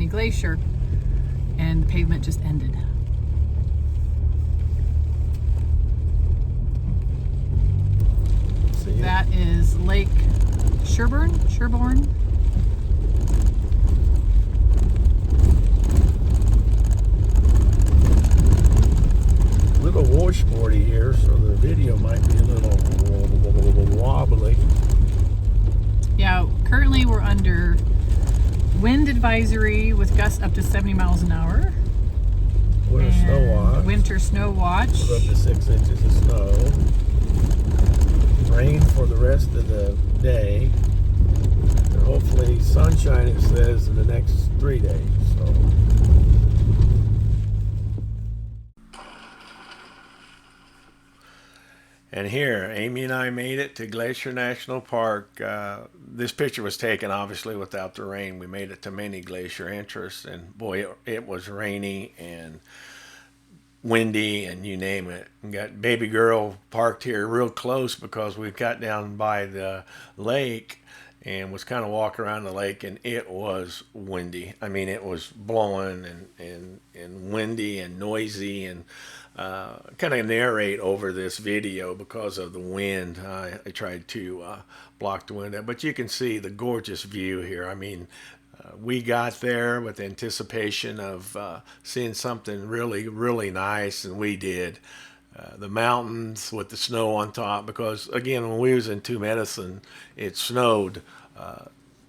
Glacier, and the pavement just ended. That is Lake Sherbourne. A little washboardy here, so the video might be a little wobbly. Yeah, currently we're under wind advisory with gusts up to 70 miles an hour. Winter snow watch. Winter snow watch. Up to 6 inches of snow. Rain for the rest of the day. And hopefully sunshine, it says, in the next 3 days. So. And here, Amy and I made it to Glacier National Park. This picture was taken, obviously, without the rain. We made it to many glacier interests, and boy, it was rainy and windy and you name it. We got baby girl parked here real close because we got down by the lake and was kind of walking around the lake, and it was windy. I mean, it was blowing and windy and noisy, and kind of narrate over this video because of the wind. I tried to block the wind out, but you can see the gorgeous view here. I mean, we got there with anticipation of seeing something really, really nice, and we did. The mountains with the snow on top, because again, when we was in Two Medicine, it snowed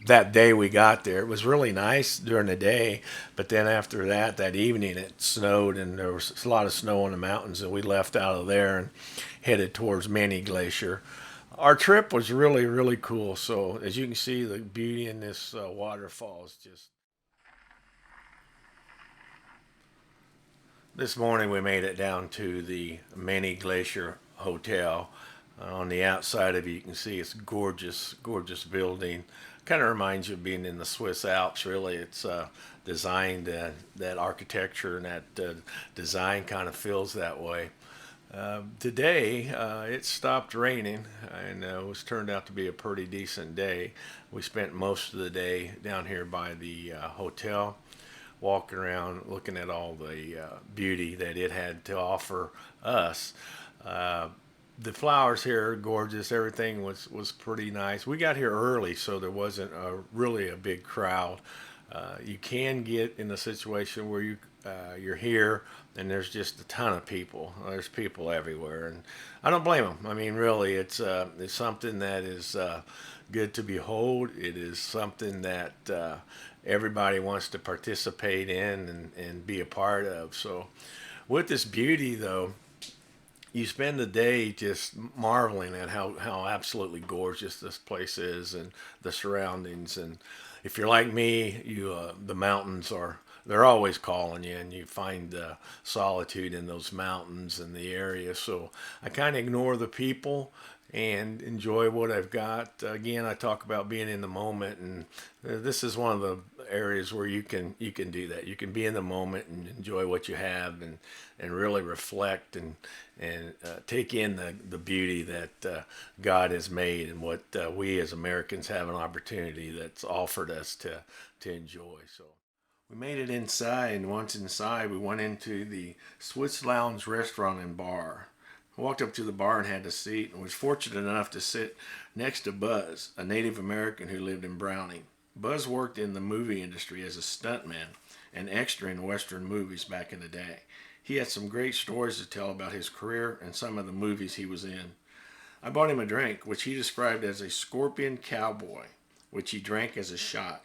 that day we got there. It was really nice during the day, but then after that evening, it snowed, and there was a lot of snow on the mountains, and we left out of there and headed towards Many Glacier. Our trip was really, really cool. So as you can see, the beauty in this waterfall is just... This morning we made it down to the Many Glacier Hotel. On the outside of it, you can see it's gorgeous, gorgeous building. Kind of reminds you of being in the Swiss Alps, really. It's designed, that architecture and that design kind of feels that way. Today, it stopped raining, and it was turned out to be a pretty decent day. We spent most of the day down here by the hotel, walking around, looking at all the beauty that it had to offer us. The flowers here are gorgeous. Everything was pretty nice. We got here early, so there wasn't really a big crowd. You can get in a situation where you're here and there's just a ton of people. There's people everywhere, and I don't blame them. I mean, really, it's something that is good to behold. It is something that everybody wants to participate in and be a part of. So with this beauty, though, you spend the day just marveling at how absolutely gorgeous this place is and the surroundings. And if you're like me, the mountains they're always calling you, and you find solitude in those mountains and the area. So I kind of ignore the people and enjoy what I've got. Again, I talk about being in the moment, and this is one of the areas where you can do that. You can be in the moment and enjoy what you have, and really reflect and take in the beauty that God has made, and what we as Americans have an opportunity that's offered us to enjoy. So we made it inside, and once inside, we went into the Swiss Lounge restaurant and bar. I walked up to the bar and had a seat, and was fortunate enough to sit next to Buzz, a Native American who lived in Browning. Buzz worked in the movie industry as a stuntman and extra in Western movies back in the day. He had some great stories to tell about his career and some of the movies he was in. I bought him a drink, which he described as a scorpion cowboy, which he drank as a shot.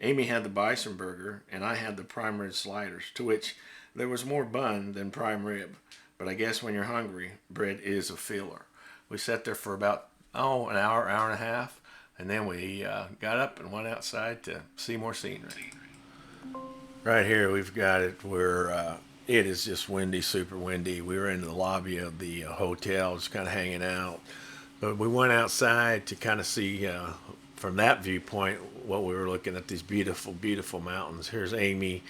Amy had the bison burger, and I had the prime rib sliders, to which there was more bun than prime rib. But I guess when you're hungry, bread is a filler. We sat there for about, an hour and a half, and then we got up and went outside to see more scenery. Right here we've got it where it is just windy, super windy. We were in the lobby of the hotel, just kind of hanging out. But we went outside to kind of see from that viewpoint what we were looking at, these beautiful, beautiful mountains. Here's Amy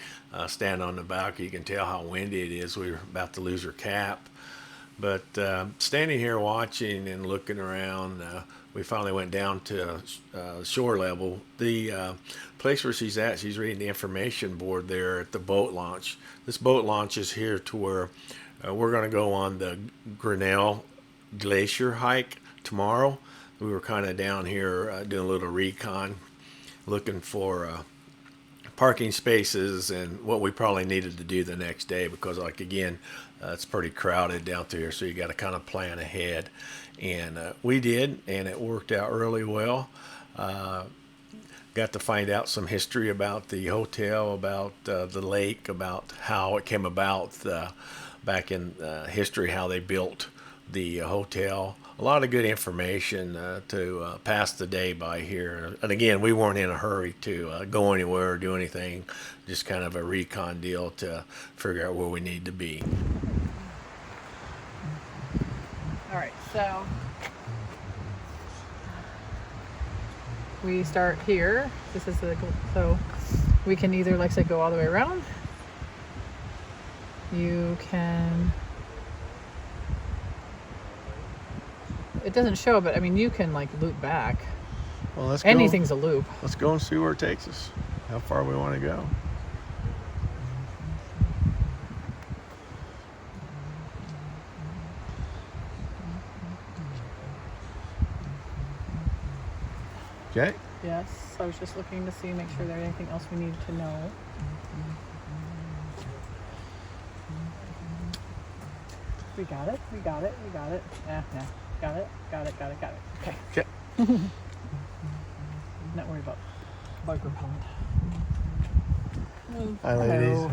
standing on the balcony. You can tell how windy it is. We were about to lose her cap. But standing here watching and looking around, we finally went down to shore level. The place where she's at, she's reading the information board there at the boat launch. This boat launch is here to where we're going to go on the Grinnell Glacier hike tomorrow. We were kind of down here doing a little recon, looking for parking spaces and what we probably needed to do the next day, because like again, it's pretty crowded down there, so you got to kind of plan ahead. And we did, and it worked out really well. Got to find out some history about the hotel, about the lake, about how it came about back in history, how they built the hotel. A lot of good information to pass the day by here. And again, we weren't in a hurry to go anywhere or do anything, just kind of a recon deal to figure out where we need to be. All right, so we start here. This is so we can either, like I said, go all the way around. You can. It doesn't show, but I mean, you can like loop back. Well, let's Anything's a loop. Let's go and see where it takes us. How far we want to go. Okay. Yes, I was just looking to see, make sure there's anything else we need to know. We got it. Yeah. Got it. Okay. Okay. Not worried about bug repellent. Hi, ladies. Hello.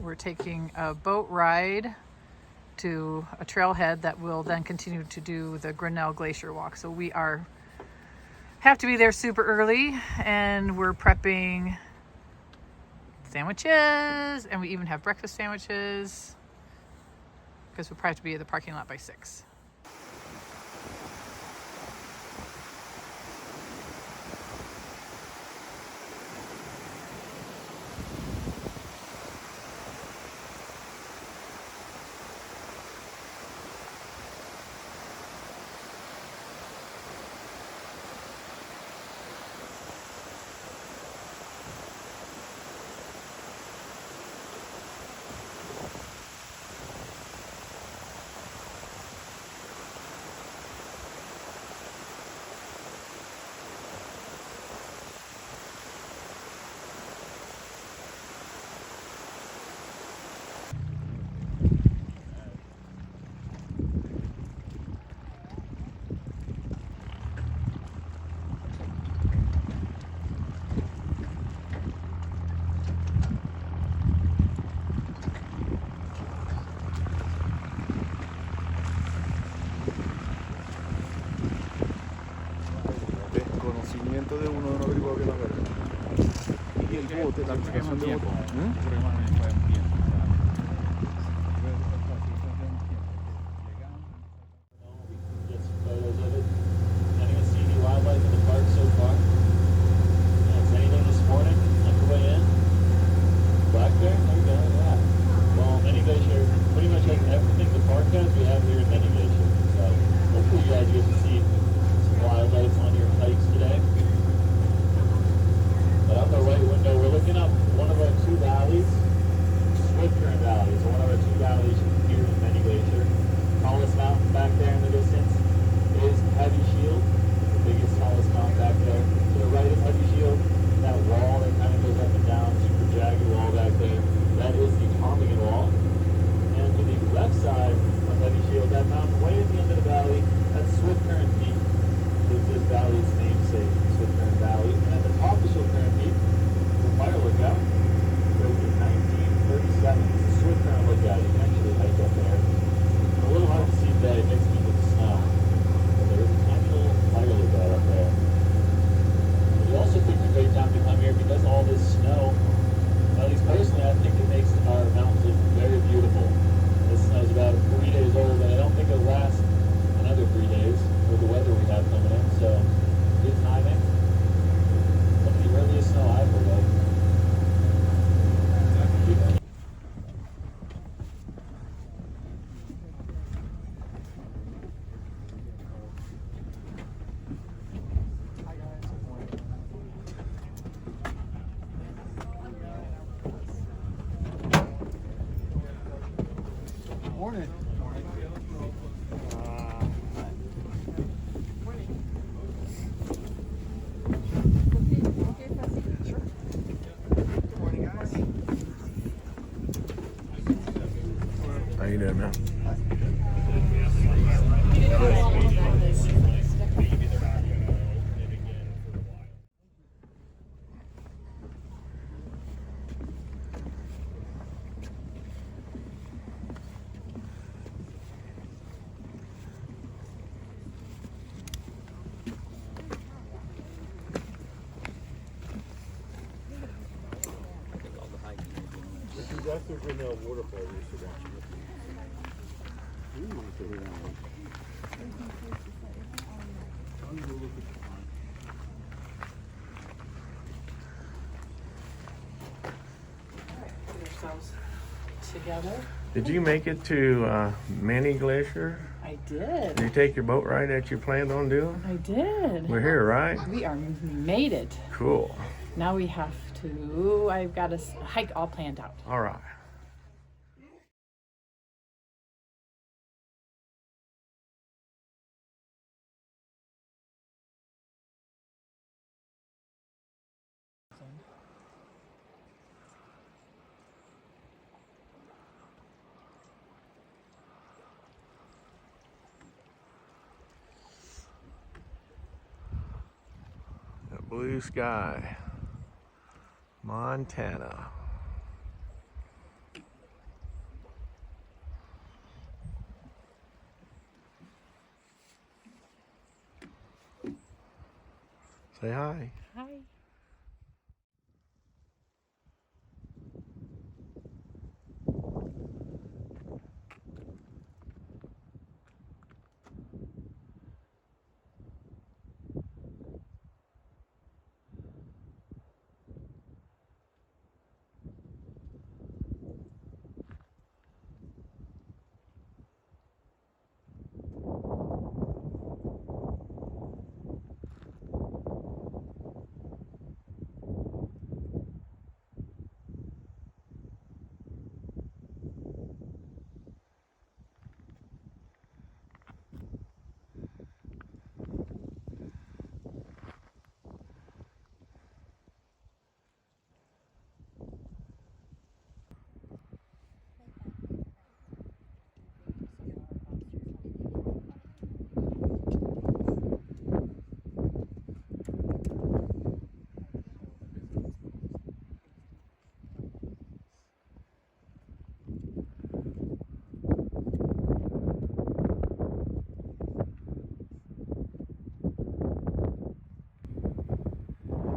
we're taking a boat ride to a trailhead that will then continue to do the Grinnell Glacier walk. So we have to be there super early, and we're prepping sandwiches, and we even have breakfast sandwiches because we'll probably have to be at the parking lot by 6. Desconocimiento de uno no averiguó bien la verdad. Y el bote, la aplicación de bote. Get some photos of it. Anyone see any wildlife in the park so far? Is anything this morning on your way in? Black bear? There you go, yeah. Well, Many Glacier pretty much has everything the park has, we have here in Many Glacier. So hopefully you guys get to see some wildlife on your hikes today. But out the right window, we're looking up one of our 2 valleys, Swift Current Valley. So one of our 2 valleys here in Many Glacier. Tallest mountain back there in the distance is Heavy Shield. It's the biggest, tallest mountain back there. To the right of Heavy Shield, that wall that kind of goes up and down, super jagged wall back there, that is the Ptarmigan Wall. And to the left side of Heavy Shield, that mountain way at the end of the valley, that's Swift Current Peak. It's this valley's namesake, Swift Current Valley. And at the top of Swift Current Peak, the fire lookout, built in 1937. It's a Swift Current lookout. You can actually hike up there. A little hard to see today, mixed in with the snow. But there is a tiny little fire lookout up there. We also picked a great time to come here because all this snow, at least personally, I think it makes our mountains look very beautiful. This snow is about 3 days old, and I don't think it'll last another 3 days with the weather we have coming in. So, good timing. Some of the earliest snow I've heard of. Morning. How you doing, man? This is after Grinnell waterfall we used to watch. Ooh, look at that one. I'm gonna look at the pond. Get ourselves together. Did you make it to Many Glacier? I did. Did you take your boat ride that you planned on doing? I did. We're here, right? We made it. Cool. Now we have to, I've got a hike all planned out. All right. The blue sky, Montana. Say hi. Hi.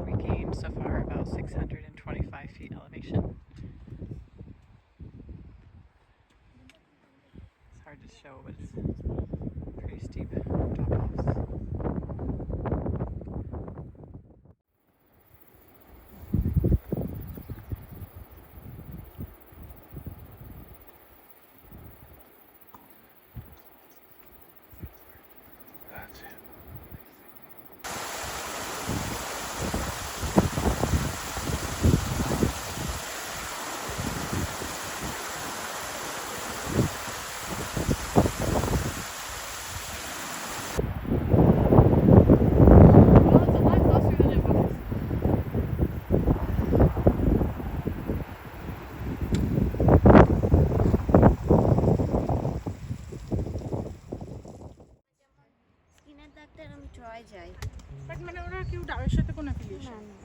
We gained so far about 625 feet elevation. It's hard to show, but it's pretty steep drop-offs. That's it. Well, it's a lot closer than it was. স্কিনের doctor আমি Troy যাই but মানে ওরা কেউ ডাবের সাথে কোনো affiliation না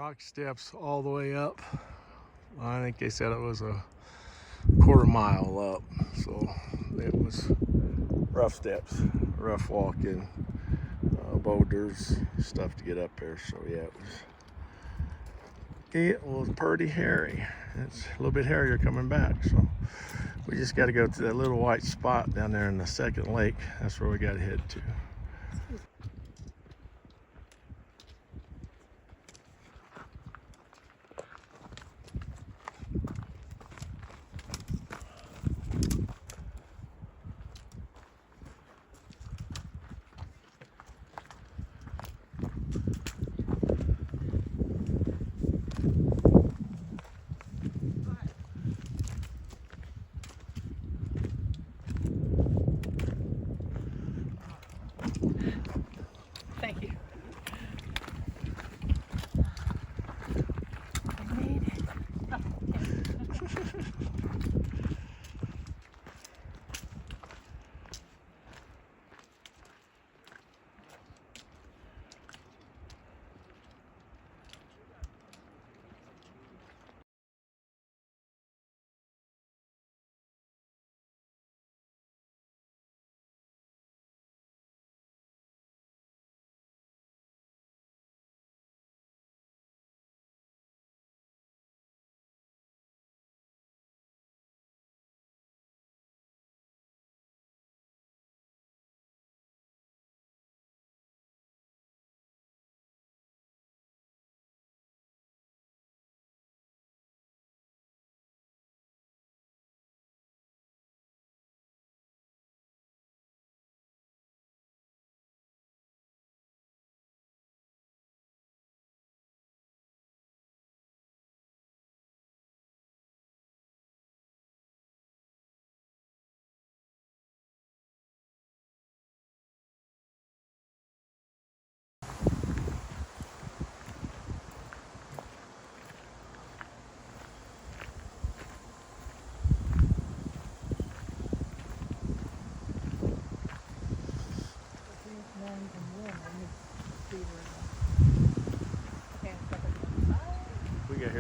Rock steps all the way up. I think they said it was a quarter mile up, so it was rough steps, rough walking, boulders, stuff to get up there. So yeah, it was pretty hairy. It's a little bit hairier coming back, so we just got to go to that little white spot down there in the second lake. That's where we got to head to.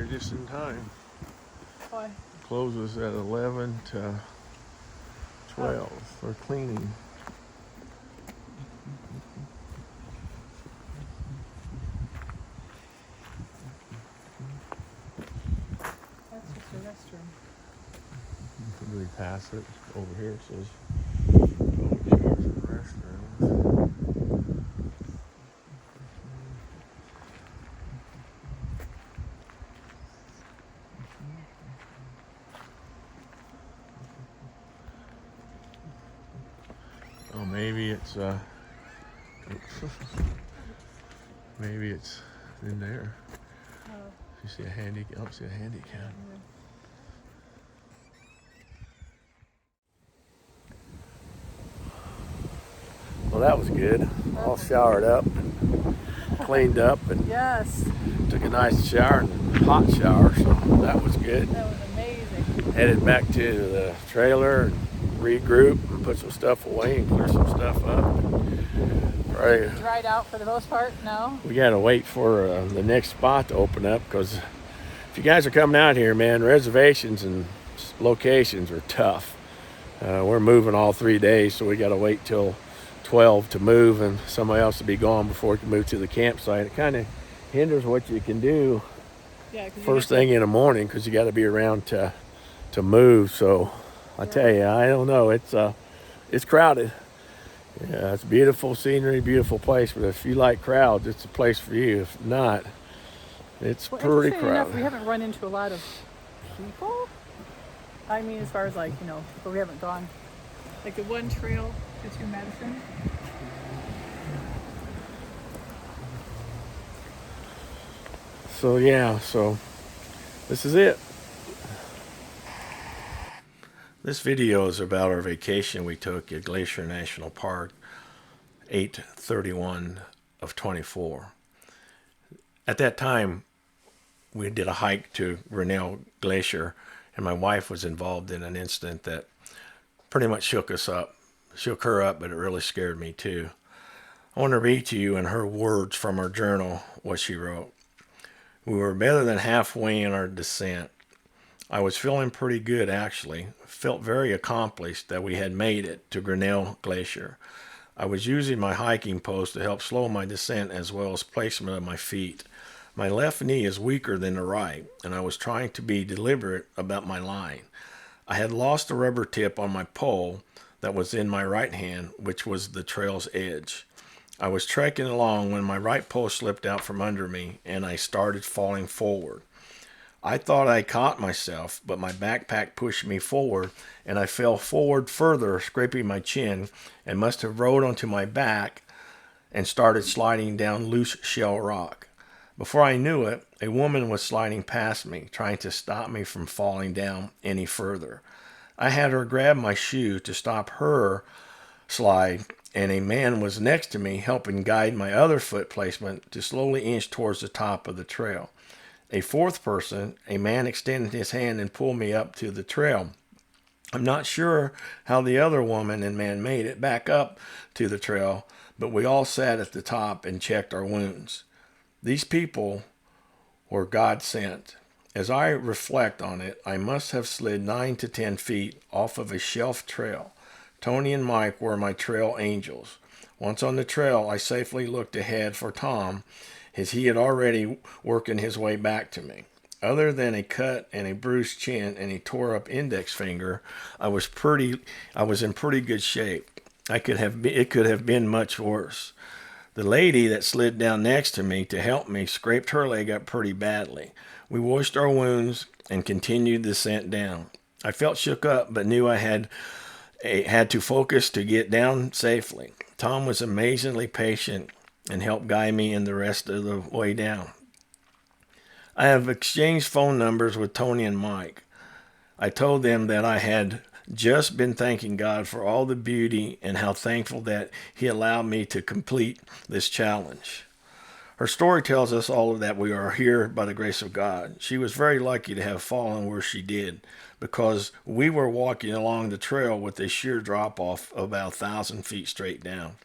here just in time. Why? Closes at 11 to 12 for cleaning. That's just a restroom. Can we pass it over here? It says public showers and restrooms. Oh, maybe it's maybe it's in there. You see a handy? I don't see a handicap. Well, that was good. All showered up, cleaned up, and Yes, took a nice shower and hot shower, so that was good. that was amazing. Headed back to the trailer and regroup and put some stuff away and clear some stuff up. Right. Dried out for the most part now. We gotta wait for the next spot to open up, because if you guys are coming out here, man, reservations and locations are tough. We're moving all 3 days, so we gotta wait till 12 to move, and somebody else to be gone before we can move to the campsite. It kind of hinders what you can do Yeah, 'cause you first have to- thing in the morning, because you got to be around to move. So I tell you, I don't know, it's crowded. Yeah, it's beautiful scenery, beautiful place, but if you like crowds, it's a place for you. If not, it's Well, pretty interesting enough, we crowded. haven't run into a lot of people. I mean, as far as like, but we haven't gone. Like the one trail to Madison. So yeah, so this is it. This video is about our vacation we took at Glacier National Park, 8/31 of 24. At that time, we did a hike to Grinnell Glacier, and my wife was involved in an incident that pretty much shook her up, but it really scared me too. I want to read to you in her words from her journal what she wrote. We were better than halfway in our descent. I was feeling pretty good, actually. Felt very accomplished that we had made it to Grinnell Glacier. I was using my hiking post to help slow my descent as well as placement of my feet. My left knee is weaker than the right, and I was trying to be deliberate about my line. I had lost the rubber tip on my pole that was in my right hand, which was the trail's edge. I was trekking along when my right pole slipped out from under me, and I started falling forward. I thought I caught myself, but my backpack pushed me forward, and I fell forward further, scraping my chin, and must have rolled onto my back and started sliding down loose shell rock. Before I knew it, a woman was sliding past me, trying to stop me from falling down any further. I had her grab my shoe to stop her slide, and a man was next to me helping guide my other foot placement to slowly inch towards the top of the trail. A fourth person, a man, extended his hand and pulled me up to the trail. I'm not sure how the other woman and man made it back up to the trail, but we all sat at the top and checked our wounds. These people were God sent. As I reflect on it, I must have slid 9 to 10 feet off of a shelf trail. Tony and Mike were my trail angels. Once on the trail, I safely looked ahead for Tom, as he had already working his way back to me. Other than a cut and a bruised chin and a tore up index finger, I was in pretty good shape. It could have been much worse. The lady that slid down next to me to help me scraped her leg up pretty badly. We washed our wounds and continued the descent down. I felt shook up, but knew I had to focus to get down safely. Tom was amazingly patient and helped guide me in the rest of the way down. I have exchanged phone numbers with Tony and Mike. I told them that I had just been thanking God for all the beauty and how thankful that He allowed me to complete this challenge. Her story tells us all that we are here by the grace of God. She was very lucky to have fallen where she did, because we were walking along the trail with a sheer drop-off of about 1,000 feet straight down.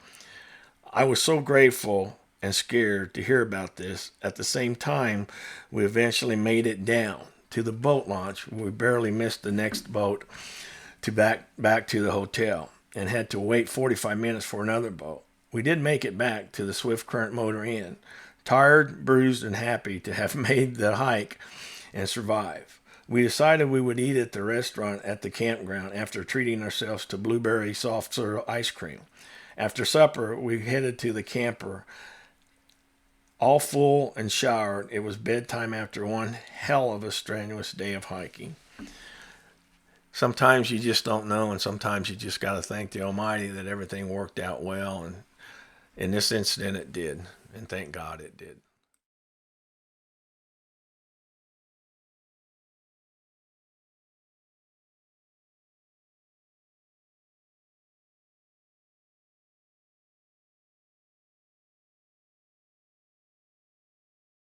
I was so grateful and scared to hear about this. At the same time, we eventually made it down to the boat launch. We barely missed the next boat to back to the hotel and had to wait 45 minutes for another boat. We did make it back to the Swift Current Motor Inn, tired, bruised, and happy to have made the hike and survive. We decided we would eat at the restaurant at the campground after treating ourselves to blueberry soft serve ice cream. After supper, we headed to the camper, all full and showered. It was bedtime after one hell of a strenuous day of hiking. Sometimes you just don't know, and sometimes you just got to thank the Almighty that everything worked out well, and in this incident it did, and thank God it did.